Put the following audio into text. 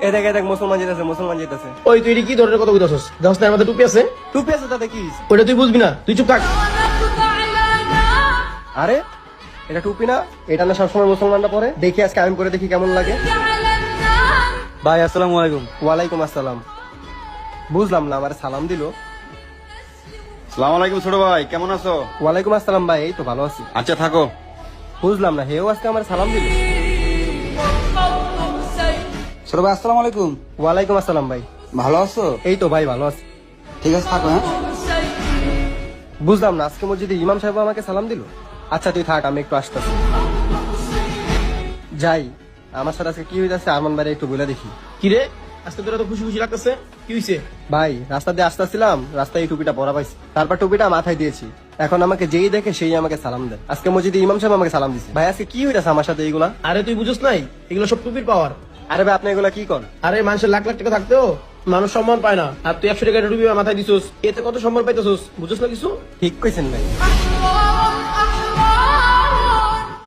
দেখ মুসলমান যেতেছে। ওই তুই কি ধরনের কথা কইতাছস? জানাস না আমাদের টুপি আছে? টুপি আছে তাতে কি হইছে? ওটা তুই বুঝবি না, তুই চুপ থাক। আরে এটা টুপি না, এটা না সবসময় মুসলমানরা পরে। দেখি আজকে আমি করে দেখি কেমন লাগে। ভাই আসসালামু আলাইকুম। ওয়ালাইকুম আসসালাম। বুঝলাম না, আমার সালাম দিল। সালাম আলাইকুম ছোট ভাই, কেমন আছো? ওয়ালাইকুম আসসালাম ভাই, এই তো ভালো আছি। আচ্ছা থাকো। বুঝলাম না, হেও আজকে আমার সালাম দিল। ছোট ভাই আসসালামু আলাইকুম। ওয়ালাইকুম আসসালাম ভাই। ভালো আছো? এই তো ভাই ভালো আছি। ঠিক আছে থাকো। হ্যাঁ বুঝলাম না, আজকে মসজিদে ইমাম সাহেব আমাকে সালাম দিল। আচ্ছা তুই থাক, আমি একটু আসতেছি। যাই, আমার সাথে আজকে কি হইতাছে আরমান ভাই একটু বলে দেখি। কি রে, আজকে তোরা তো খুশি খুশি লাগতেছে, কি হইছে? ভাই রাস্তা দিয়ে আসতেছিলাম, রাস্তায় এই টুপিটা পরা পাইছি, তারপর টুপিটা মাথায় দিয়েছি। এখন আমাকে যেই দেখে সেই আমাকে সালাম দেয়। আজকে মসজিদে ইমাম সাহেব আমাকে সালাম দিছে। ভাই আজকে কি হইতাছে আমার সাথে এইগুলা? আরে তুই বুঝছ নাই, এগুলো সব টুপির পাওয়ার। আরে ভাই আপনি এগুলা কি করেন? আরে মানুষের লাখ লাখ টাকা থাকতেও মানুষ সম্মান পায় না, আর তুই 100 টাকা টুপি মাথায় দিছস, এতে কত সম্মান পাইতেছস? বুঝছ না কিছু? ঠিক কইছেন ভাই।